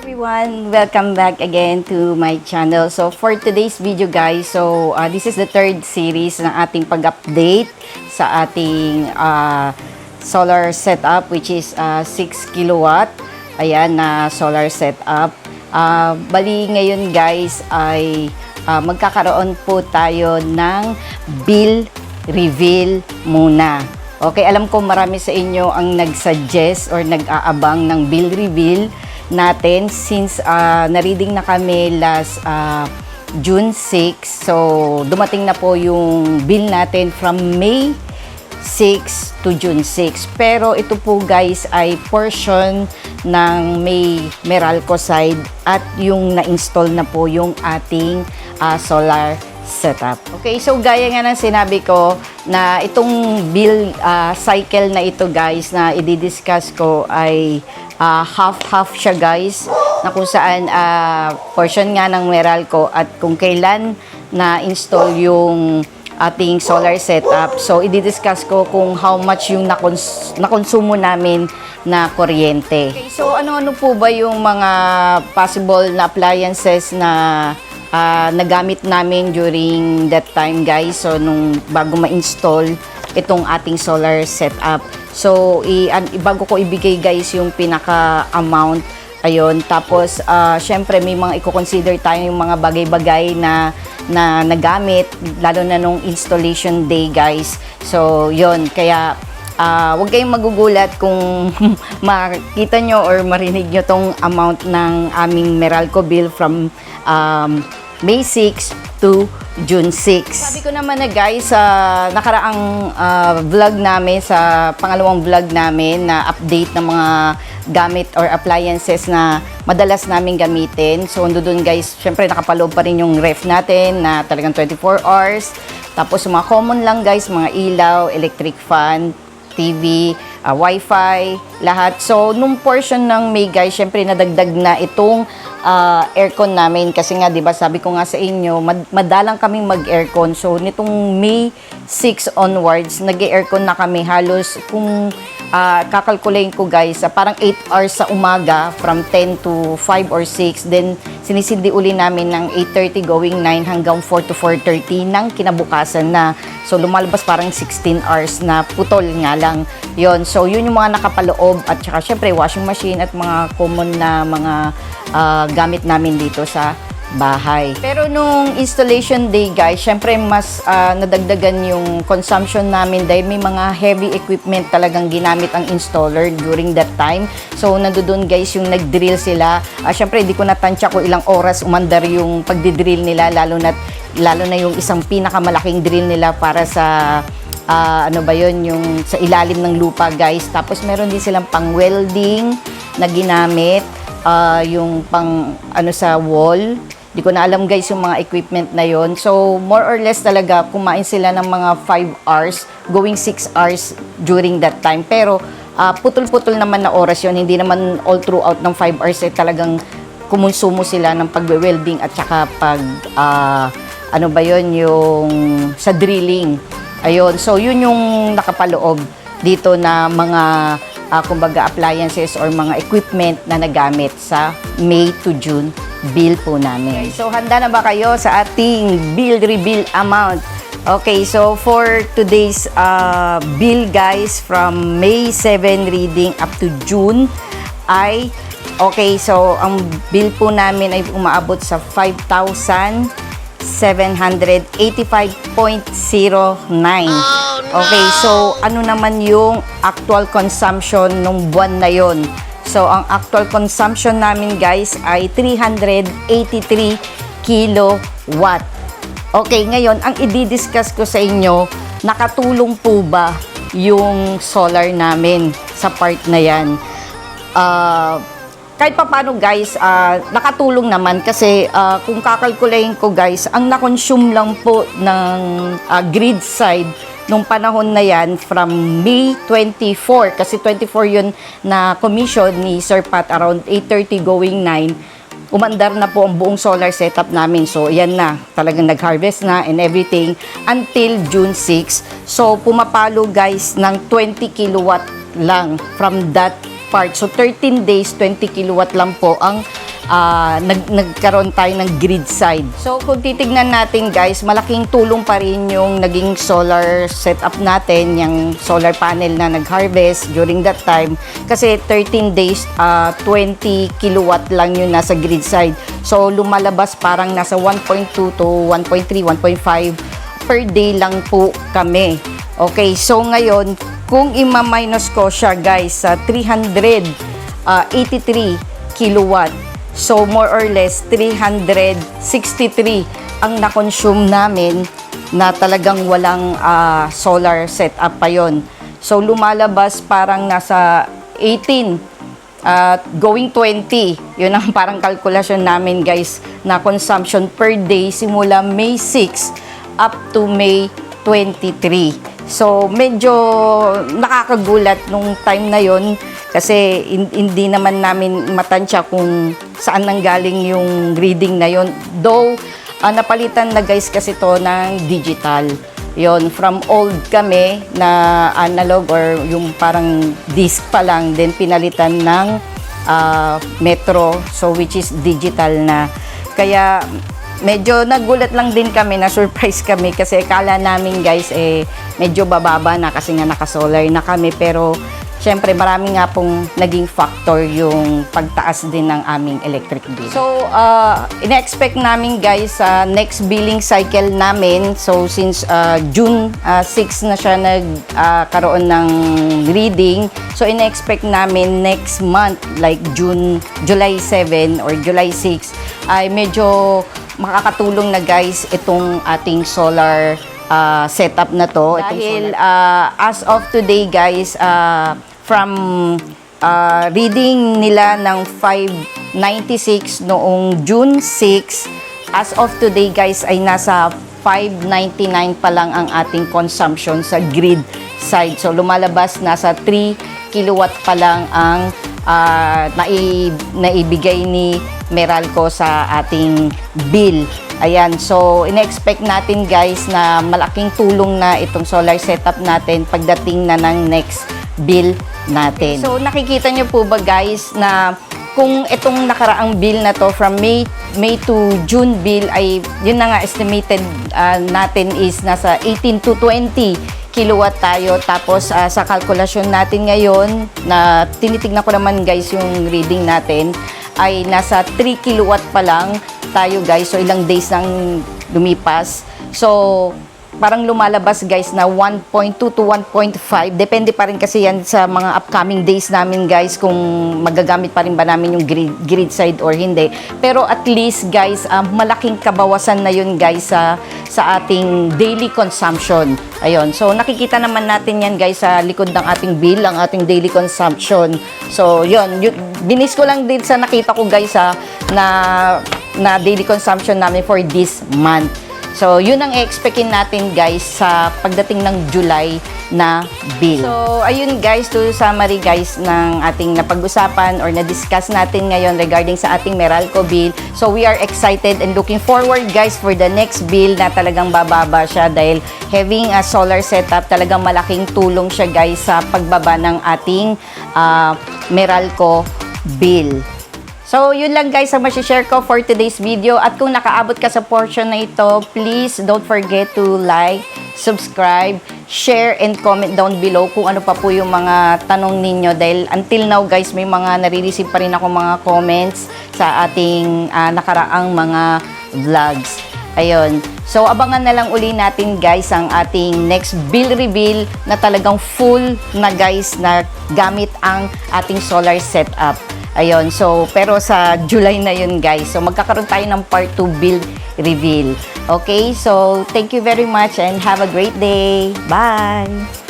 Everyone, welcome back again to my channel. So for today's video guys, this is the third series ng ating pag-update sa ating solar setup, which is 6 kilowatt. Ayan na solar setup. Bali ngayon guys ay magkakaroon po tayo ng bill reveal muna. Okay, alam ko marami sa inyo ang nag-suggest or nag-aabang ng bill reveal natin since na-reading na kami last June 6. So, dumating na po yung bill natin from May 6 to June 6. Pero ito po guys ay portion ng May Meralco side at yung na-install na po yung ating solar setup. Okay, so gaya nga ng sinabi ko na itong bill cycle na ito guys na i-discuss ko ay half-half siya guys, na kung saan portion nga ng Meralco at kung kailan na-install yung ating solar setup. So, i-discuss ko kung how much yung nakonsumo namin na kuryente. Okay, so ano-ano po ba yung mga possible na appliances na nagamit namin during that time guys, so nung bago ma-install itong ating solar setup. So bago ko ibigay guys yung pinaka-amount, ayun, tapos syempre may mga i-consider tayo yung mga bagay-bagay na nagamit lalo na nung installation day guys. So yun, kaya huwag kayong magugulat kung makita nyo or marinig nyo tong amount ng aming Meralco bill from May 6 to June 6. Sabi ko naman na guys, sa nakaraang vlog namin, sa pangalawang vlog namin na update ng mga gamit or appliances na madalas namin gamitin. So, doon guys, syempre nakapaloob pa rin yung ref natin na talagang 24 hours. Tapos, mga common lang guys, mga ilaw, electric fan, TV, Wi-Fi, lahat. So, nung portion ng May guys, syempre nadagdag na itong aircon namin kasi nga 'di ba sabi ko nga sa inyo madalang kaming mag-aircon. So nitong May 6 onwards nag-aircon na kami halos kung kakalkulayin ko guys parang 8 hours sa umaga from 10 to 5 or 6, then sinisindi uli namin ng 8:30 going 9 hanggang 4 to 4:30 ng kinabukasan na. So lumalabas parang 16 hours na putol nga lang yon. So yun yung mga nakapaloob at saka syempre washing machine at mga common na mga gamit namin dito sa bahay. Pero nung installation day guys, syempre mas nadagdagan yung consumption namin dahil may mga heavy equipment talagang ginamit ang installer during that time. So nandoon guys yung nag-drill sila. Syempre hindi ko natansya kung ilang oras umandar yung pagdi-drill nila, lalo na yung isang pinakamalaking drill nila para sa ano ba yun, yung sa ilalim ng lupa guys. Tapos meron din silang pang welding na ginamit, yung pang ano sa wall. Di ko na alam guys yung mga equipment na yon. So more or less talaga kumain sila ng mga 5 hours going 6 hours during that time. Pero putol-putol naman na oras yon, hindi naman all throughout ng 5 hours talagang kumonsumo sila ng pagwe-welding at saka pag ano ba yon, yung sa drilling. Ayun, so yun yung nakapaloob dito na mga kumbaga appliances or mga equipment na nagamit sa May to June bill po namin. Okay, so handa na ba kayo sa ating bill reveal amount? Okay, so for today's bill guys from May 7 reading up to June ay okay, so ang bill po namin ay umaabot sa 5,785.09. Okay, so ano naman yung actual consumption nung buwan na yon? So ang actual consumption namin guys ay 383 kilowatt. Okay, ngayon ang i-discuss ko sa inyo, nakatulong po ba yung solar namin sa part na yan? Kahit pa paano guys, nakatulong naman kasi kung kakalkulayin ko guys, ang na-consume lang po ng grid side nung panahon na yan from May 24, kasi 24 yun na commission ni Sir Pat around 8:30 going 9, umandar na po ang buong solar setup namin. So yan na, talagang nag-harvest na and everything until June 6. So pumapalo guys ng 20 kilowatt lang from that part. So 13 days, 20 kilowatt lang po ang nagkaroon tayo ng grid side. So kung titignan natin guys, malaking tulong pa rin yung naging solar setup natin, yung solar panel na nag-harvest during that time. Kasi 13 days, 20 kilowatt lang yun nasa grid side. So lumalabas parang nasa 1.2 to 1.3, 1.5 per day lang po kami. Okay, so ngayon, kung ima-minus ko siya guys sa 383 kilowatt, so more or less 363 ang na-consume namin na talagang walang solar setup pa yon. So lumalabas parang nasa 18 going 20. Yun ang parang kalkulasyon namin guys na consumption per day simula May 6 up to May 23. So medyo nakakagulat nung time na yon kasi hindi naman namin matansya kung saan nanggaling yung reading na yon. Though napalitan na guys kasi to ng digital. Yon, from old kami na analog or yung parang disc pa lang, then pinalitan ng Metro, so which is digital na. Kaya medyo nagulat lang din kami, na surprise kami kasi akala namin guys medyo bababa na kasi nga naka-solar na kami, pero syempre marami nga pong naging factor yung pagtaas din ng aming electric bill. So ina-expect namin guys sa next billing cycle namin, so since June 6 na siya nagkaroon ng reading, so ina-expect namin next month like July 7 or July 6 ay medyo makakatulong na guys itong ating solar setup na to. Dahil as of today guys, from reading nila ng 596 noong June 6, as of today guys ay nasa 599 pa lang ang ating consumption sa grid side. So lumalabas nasa 3 kilowatt pa lang ang naibigay ni Meralco sa ating bill. Ayan, so ina-expect natin guys na malaking tulong na itong solar setup natin pagdating na ng next bill natin. So nakikita nyo po ba guys na kung itong nakaraang bill na to from May to June bill ay yun na nga estimated natin is nasa 18 to 20 kilowatt tayo. Tapos sa kalkulasyon natin ngayon na tinitignan ko naman guys yung reading natin ay nasa 3 kilowatt pa lang tayo guys. So ilang days nang lumipas. So parang lumalabas guys na 1.2 to 1.5. Depende pa rin kasi yan sa mga upcoming days namin guys kung magagamit pa rin ba namin yung grid side or hindi. Pero at least guys, malaking kabawasan na yun guys sa ating daily consumption. Ayun. So nakikita naman natin yan guys sa likod ng ating bill, ang ating daily consumption. So yun, binis ko lang din sa nakita ko guys na daily consumption namin for this month. So, yun ang i-expectin natin guys sa pagdating ng July na bill. So, ayun guys, to summary guys ng ating napag-usapan or na-discuss natin ngayon regarding sa ating Meralco bill. So, we are excited and looking forward guys for the next bill na talagang bababa siya dahil having a solar setup, talagang malaking tulong siya guys sa pagbaba ng ating Meralco bill. So, yun lang guys ang masishare ko for today's video. At kung nakaabot ka sa portion na ito, please don't forget to like, subscribe, share, and comment down below kung ano pa po yung mga tanong ninyo. Dahil until now guys, may mga nare-receive pa rin ako mga comments sa ating nakaraang mga vlogs. Ayun. So, abangan na lang uli natin guys ang ating next bill reveal na talagang full na guys na gamit ang ating solar setup. Ayun, so, pero sa July na yun guys. So, magkakaroon tayo ng part 2 bill reveal. Okay, so, thank you very much and have a great day. Bye!